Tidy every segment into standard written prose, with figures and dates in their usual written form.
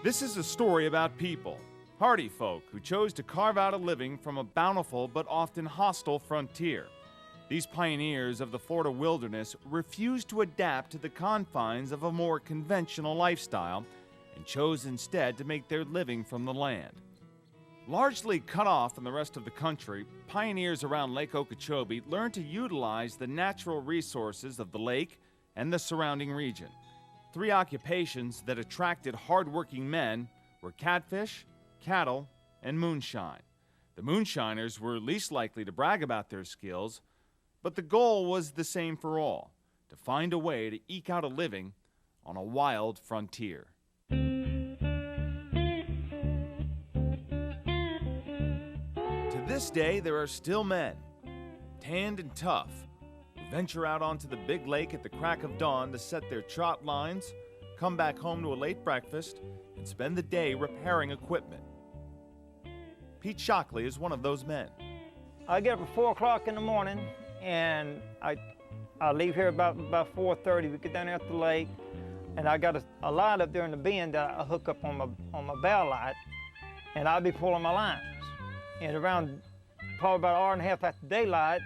This is a story about people, hardy folk who chose to carve out a living from a bountiful but often hostile frontier. These pioneers of the Florida wilderness refused to adapt to the confines of a more conventional lifestyle and chose instead to make their living from the land. Largely cut off from the rest of the country, pioneers around Lake Okeechobee learned to utilize the natural resources of the lake and the surrounding region. Three occupations that attracted hard-working men were catfish, cattle, and moonshine. The moonshiners were least likely to brag about their skills, but the goal was the same for all, to find a way to eke out a living on a wild frontier. To this day, there are still men, tanned and tough, who venture out onto the big lake at the crack of dawn to set their trot lines, come back home to a late breakfast, and spend the day repairing equipment. Pete Shockley is one of those men. I get up at 4 o'clock in the morning, and I leave here about 4:30. We get down there at the lake, and I got a light up there in the bend that I hook up on my bow light, and I'll be pulling my lines. And around probably about an hour and a half after daylight,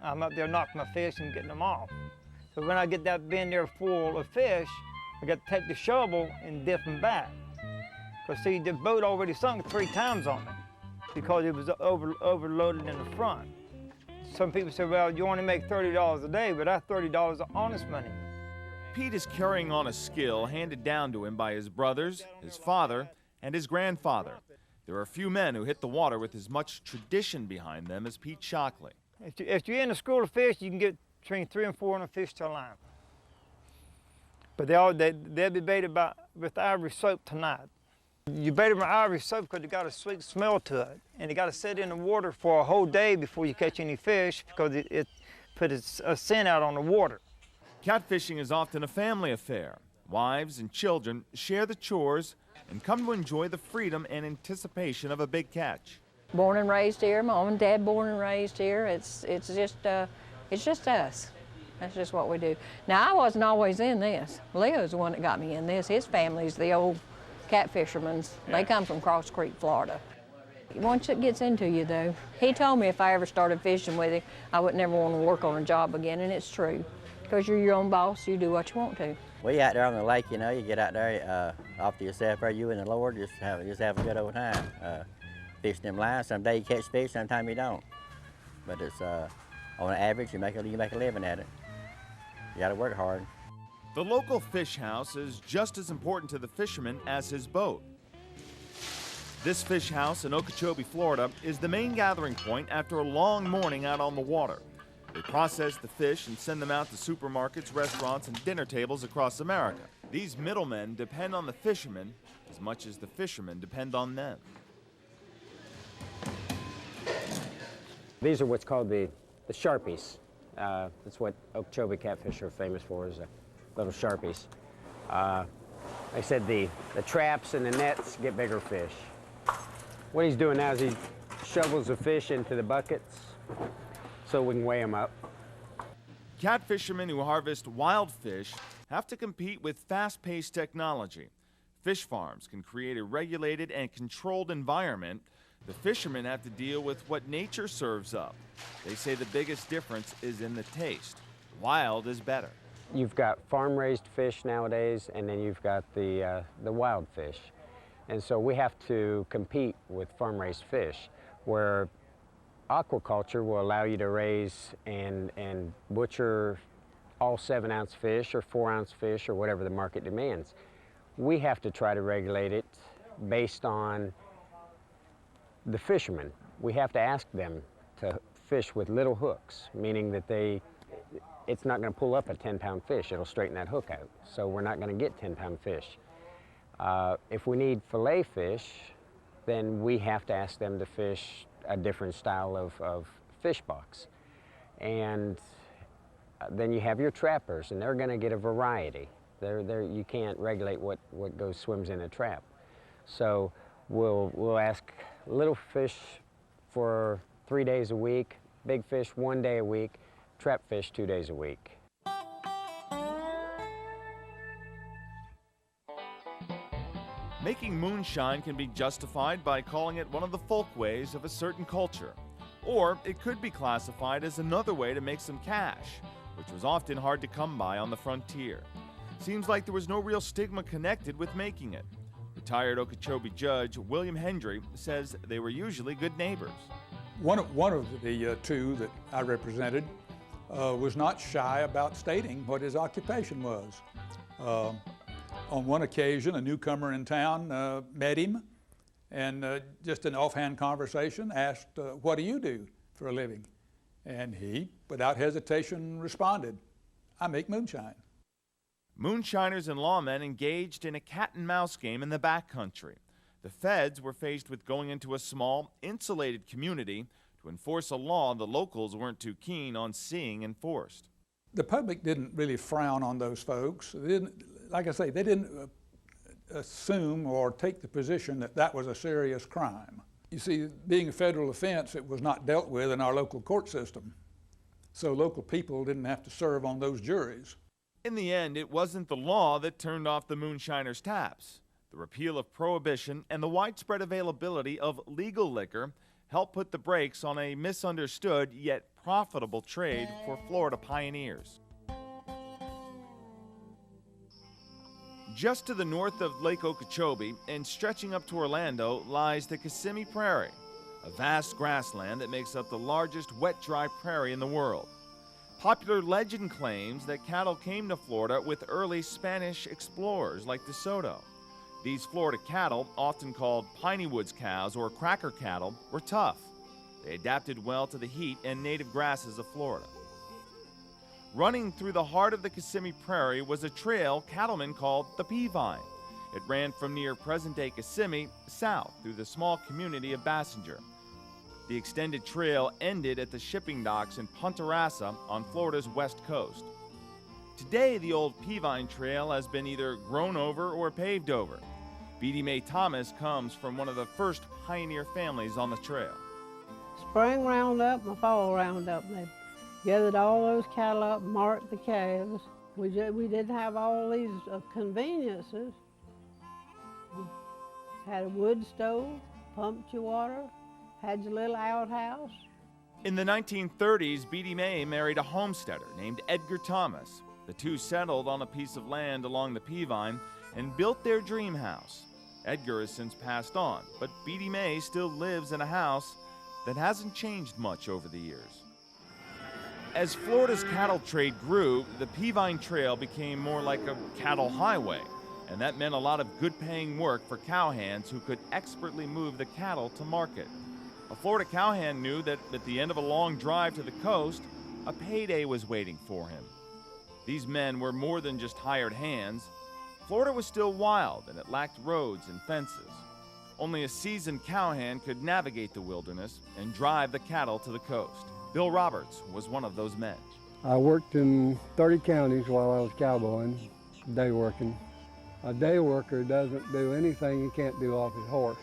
I'm up there knocking my fish and getting them off. So when I get that bend there full of fish, I got to take the shovel and dip them back. Because see, the boat already sunk 3 times on me because it was overloaded in the front. Some people say, well, you only make $30 a day, but that $30 is honest money. Pete is carrying on a skill handed down to him by his brothers, his father, and his grandfather. There are few men who hit the water with as much tradition behind them as Pete Shockley. If you're in a school of fish, you can get between 300 and 400 fish to a line. But they'll be baited with ivory soap tonight. You bait them with ivory soap because they got a sweet smell to it. And they got to sit in the water for a whole day before you catch any fish because it puts a scent out on the water. Catfishing is often a family affair. Wives and children share the chores and come to enjoy the freedom and anticipation of a big catch. Born and raised here, mom and dad born and raised here. It's just us. That's just what we do. Now, I wasn't always in this. Leo's the one that got me in this. His family's the old catfishermen. They come from Cross Creek, Florida. Once it gets into you, though, he told me if I ever started fishing with him, I would never want to work on a job again, and it's true. Because you're your own boss, you do what you want to. We out there on the lake, you know, you get out there off to yourself, or you and the Lord, just have a good old time. Fishing them lines, some day you catch fish, sometimes you don't. But it's on average, you make a living at it. You got to work hard. The local fish house is just as important to the fisherman as his boat. This fish house in Okeechobee, Florida, is the main gathering point after a long morning out on the water. They process the fish and send them out to supermarkets, restaurants, and dinner tables across America. These middlemen depend on the fishermen as much as the fishermen depend on them. These are what's called the Sharpies. That's what Okeechobee catfish are famous for, is the little Sharpies. Like I said, the traps and the nets get bigger fish. What he's doing now is he shovels the fish into the buckets so we can weigh them up. Catfishermen who harvest wild fish have to compete with fast-paced technology. Fish farms can create a regulated and controlled environment. The fishermen have to deal with what nature serves up. They say the biggest difference is in the taste. Wild is better. You've got farm-raised fish nowadays, and then you've got the wild fish. And so we have to compete with farm-raised fish, where aquaculture will allow you to raise and butcher all 7-ounce fish or 4-ounce fish or whatever the market demands. We have to try to regulate it based on the fishermen. We have to ask them to fish with little hooks, meaning that it's not going to pull up a 10-pound fish. It'll straighten that hook out. So we're not going to get 10-pound fish. If we need fillet fish, then we have to ask them to fish a different style of fish box. And then you have your trappers, and they're going to get a variety. You can't regulate what swims in a trap. So we'll ask little fish for 3 days a week, big fish 1 day a week, trap fish 2 days a week. Making moonshine can be justified by calling it one of the folkways of a certain culture, or it could be classified as another way to make some cash, which was often hard to come by on the frontier. Seems like there was no real stigma connected with making it. Retired Okeechobee judge William Hendry says they were usually good neighbors. One of the two that I represented was not shy about stating what his occupation was. On one occasion, a newcomer in town met him and just an offhand conversation asked, "What do you do for a living?" And he, without hesitation, responded, "I make moonshine." Moonshiners and lawmen engaged in a cat-and-mouse game in the backcountry. The feds were faced with going into a small, insulated community to enforce a law the locals weren't too keen on seeing enforced. The public didn't really frown on those folks. They didn't, like I say, they didn't assume or take the position that that was a serious crime. You see, being a federal offense, it was not dealt with in our local court system. So local people didn't have to serve on those juries. In the end, it wasn't the law that turned off the moonshiners' taps. The repeal of prohibition and the widespread availability of legal liquor helped put the brakes on a misunderstood yet profitable trade for Florida pioneers. Just to the north of Lake Okeechobee and stretching up to Orlando lies the Kissimmee Prairie, a vast grassland that makes up the largest wet-dry prairie in the world. Popular legend claims that cattle came to Florida with early Spanish explorers like De Soto. These Florida cattle, often called piney woods cows or cracker cattle, were tough. They adapted well to the heat and native grasses of Florida. Running through the heart of the Kissimmee Prairie was a trail cattlemen called the Peavine. It ran from near present-day Kissimmee south through the small community of Bassinger. The extended trail ended at the shipping docks in Punta Rassa on Florida's west coast. Today, the old Peavine Trail has been either grown over or paved over. Beatty Mae Thomas comes from one of the first pioneer families on the trail. Spring roundup and fall roundup. They gathered all those cattle up, marked the calves. We didn't have all these conveniences. We had a wood stove, pumped your water, had your little outhouse. In the 1930s, Beatty Mae married a homesteader named Edgar Thomas. The two settled on a piece of land along the Peavine and built their dream house. Edgar has since passed on, but Beatty Mae still lives in a house that hasn't changed much over the years. As Florida's cattle trade grew, the Peavine Trail became more like a cattle highway, and that meant a lot of good-paying work for cowhands who could expertly move the cattle to market. A Florida cowhand knew that at the end of a long drive to the coast, a payday was waiting for him. These men were more than just hired hands. Florida was still wild, and it lacked roads and fences. Only a seasoned cowhand could navigate the wilderness and drive the cattle to the coast. Bill Roberts was one of those men. I worked in 30 counties while I was cowboying, day working. A day worker doesn't do anything he can't do off his horse.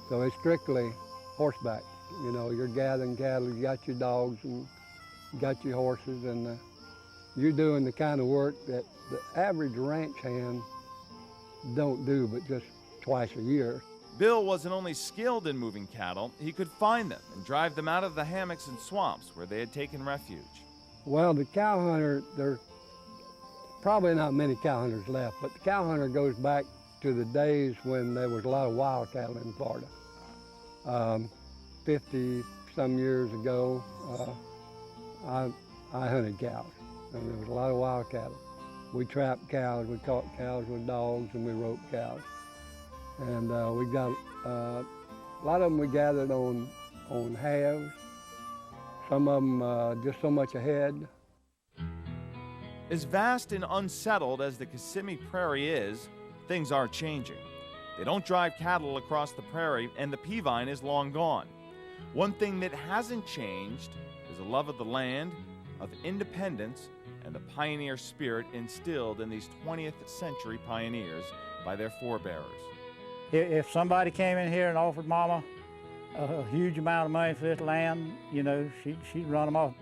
So it's strictly horseback. You know, you're gathering cattle, you got your dogs and you got your horses, and you're doing the kind of work that the average ranch hand don't do but just twice a year. Bill wasn't only skilled in moving cattle, he could find them and drive them out of the hammocks and swamps where they had taken refuge. Well, the cow hunter, there's probably not many cow hunters left, but the cow hunter goes back to the days when there was a lot of wild cattle in Florida. 50 some years ago, I hunted cows, and there was a lot of wild cattle. We trapped cows, we caught cows with dogs, and we roped cows. And we got a lot of them we gathered on halves. Some of them just so much ahead. As vast and unsettled as the Kissimmee Prairie is, things are changing. They don't drive cattle across the prairie, and the Peavine is long gone. One thing that hasn't changed is a love of the land, of independence, and the pioneer spirit instilled in these 20th century pioneers by their forebears. If somebody came in here and offered Mama a huge amount of money for this land, you know, she'd run them off.